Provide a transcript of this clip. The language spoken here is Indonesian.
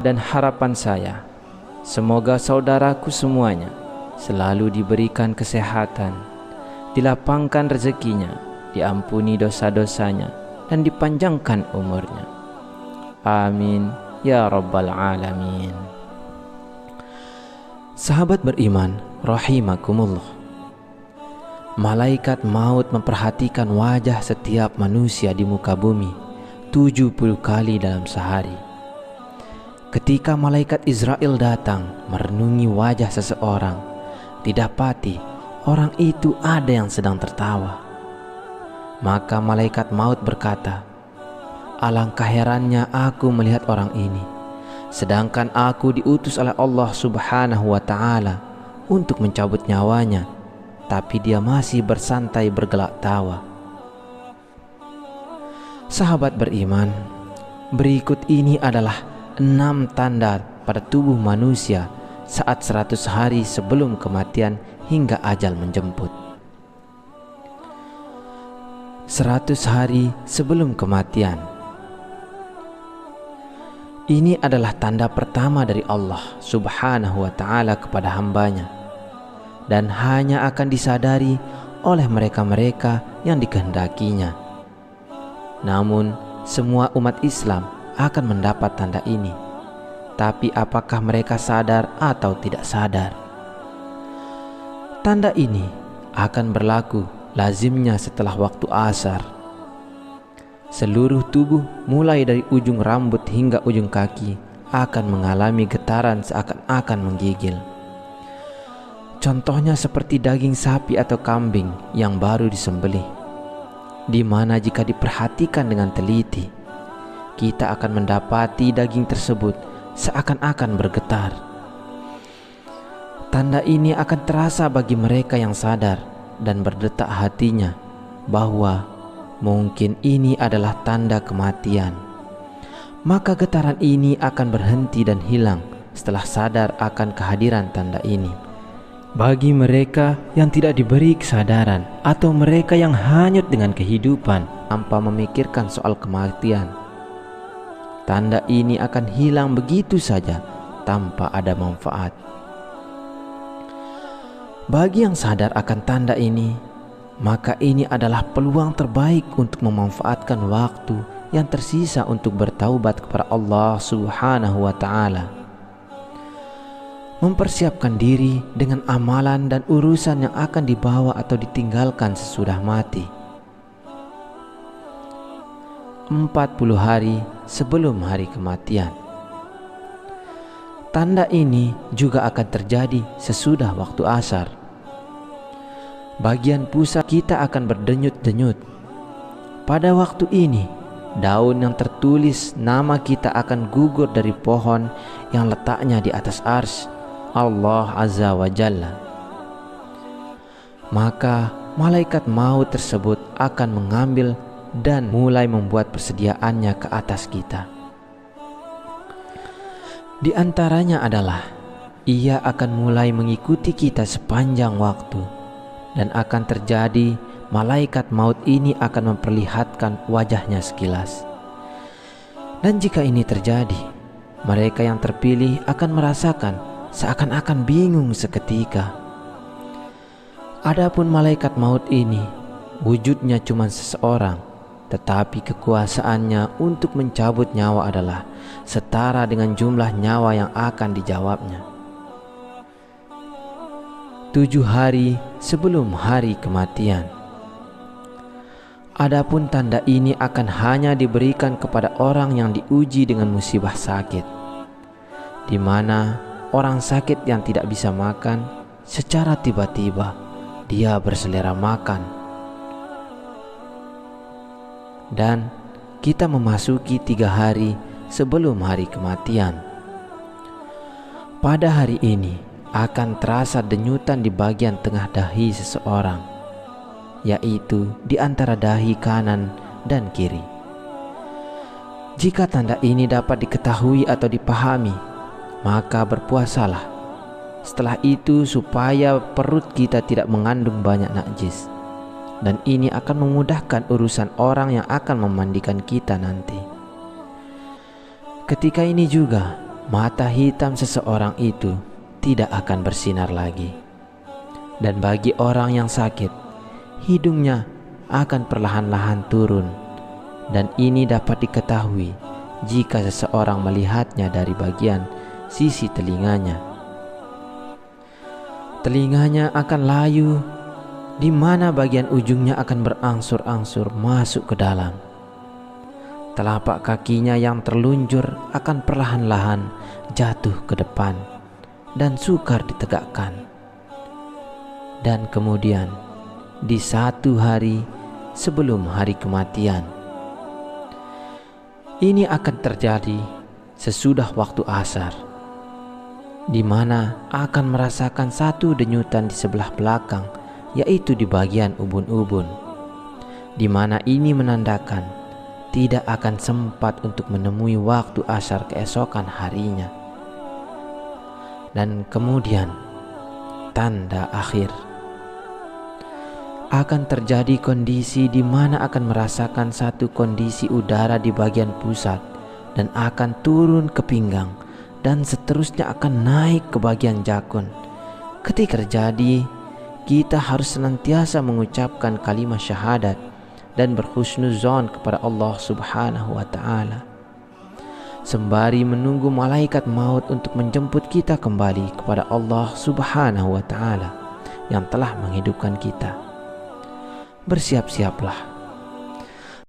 Dan harapan saya, semoga saudaraku semuanya selalu diberikan kesehatan, dilapangkan rezekinya, diampuni dosa-dosanya, dan dipanjangkan umurnya. Amin ya rabbal alamin. Sahabat beriman rahimakumullah, malaikat maut memperhatikan wajah setiap manusia di muka bumi 70 kali dalam sehari. Ketika malaikat Israel datang merenungi wajah seseorang, didapati orang itu ada yang sedang tertawa. Maka malaikat maut berkata, "Alangkah herannya aku melihat orang ini, sedangkan aku diutus oleh Allah Subhanahu wa ta'ala untuk mencabut nyawanya, tapi dia masih bersantai bergelak tawa." Sahabat beriman, berikut ini adalah 6 tanda pada tubuh manusia saat 100 hari sebelum kematian hingga ajal menjemput. 100 hari sebelum kematian. Ini adalah tanda pertama dari Allah Subhanahu wa ta'ala kepada hambanya, dan hanya akan disadari oleh mereka-mereka yang dikehendakinya. Namun semua umat Islam akan mendapat tanda ini, tapi apakah mereka sadar atau tidak sadar? Tanda ini akan berlaku lazimnya setelah waktu asar. Seluruh tubuh mulai dari ujung rambut hingga ujung kaki akan mengalami getaran seakan-akan menggigil. Contohnya seperti daging sapi atau kambing yang baru disembelih, di mana jika diperhatikan dengan teliti, kita akan mendapati daging tersebut seakan-akan bergetar. Tanda ini akan terasa bagi mereka yang sadar dan berdetak hatinya bahwa mungkin ini adalah tanda kematian. Maka getaran ini akan berhenti dan hilang setelah sadar akan kehadiran tanda ini. Bagi mereka yang tidak diberi kesadaran atau mereka yang hanyut dengan kehidupan tanpa memikirkan soal kematian, tanda ini akan hilang begitu saja tanpa ada manfaat. Bagi yang sadar akan tanda ini, maka ini adalah peluang terbaik untuk memanfaatkan waktu yang tersisa untuk bertaubat kepada Allah Subhanahu wa ta'ala. Mempersiapkan diri dengan amalan dan urusan yang akan dibawa atau ditinggalkan sesudah mati. 40 hari sebelum hari kematian. Tanda ini juga akan terjadi sesudah waktu asar. Bagian pusat kita akan berdenyut-denyut. Pada waktu ini, daun yang tertulis nama kita akan gugur dari pohon yang letaknya di atas arsy Allah Azza wa Jalla. Maka malaikat maut tersebut akan mengambil dan mulai membuat persediaannya ke atas kita. Di antaranya adalah ia akan mulai mengikuti kita sepanjang waktu, dan akan terjadi malaikat maut ini akan memperlihatkan wajahnya sekilas. Dan jika ini terjadi, mereka yang terpilih akan merasakan seakan-akan bingung seketika. Adapun malaikat maut ini wujudnya cuma seseorang, tetapi kekuasaannya untuk mencabut nyawa adalah setara dengan jumlah nyawa yang akan dijawabnya. 7 hari sebelum hari kematian. Adapun tanda ini akan hanya diberikan kepada orang yang diuji dengan musibah sakit, di mana orang sakit yang tidak bisa makan, secara tiba-tiba dia berselera makan. Dan kita memasuki 3 hari sebelum hari kematian. Pada hari ini akan terasa denyutan di bagian tengah dahi seseorang, yaitu di antara dahi kanan dan kiri. Jika tanda ini dapat diketahui atau dipahami, maka berpuasalah. Setelah itu supaya perut kita tidak mengandung banyak najis, dan ini akan memudahkan urusan orang yang akan memandikan kita nanti. Ketika ini juga mata hitam seseorang itu tidak akan bersinar lagi. Dan bagi orang yang sakit, hidungnya akan perlahan-lahan turun. Dan ini dapat diketahui jika seseorang melihatnya dari bagian sisi telinganya. Telinganya akan layu, di mana bagian ujungnya akan berangsur-angsur masuk ke dalam. Telapak kakinya yang terlunjur akan perlahan-lahan jatuh ke depan dan sukar ditegakkan. Dan kemudian di satu hari sebelum hari kematian, ini akan terjadi sesudah waktu asar, di mana akan merasakan satu denyutan di sebelah belakang, yaitu di bagian ubun-ubun, di mana ini menandakan tidak akan sempat untuk menemui waktu asar keesokan harinya. Dan kemudian tanda akhir, akan terjadi kondisi di mana akan merasakan satu kondisi udara di bagian pusat dan akan turun ke pinggang dan seterusnya akan naik ke bagian jakun. Ketika terjadi, kita harus senantiasa mengucapkan kalimat syahadat dan berhusnuzon kepada Allah Subhanahu wa ta'ala, sembari menunggu malaikat maut untuk menjemput kita kembali kepada Allah Subhanahu wa ta'ala yang telah menghidupkan kita. Bersiap-siaplah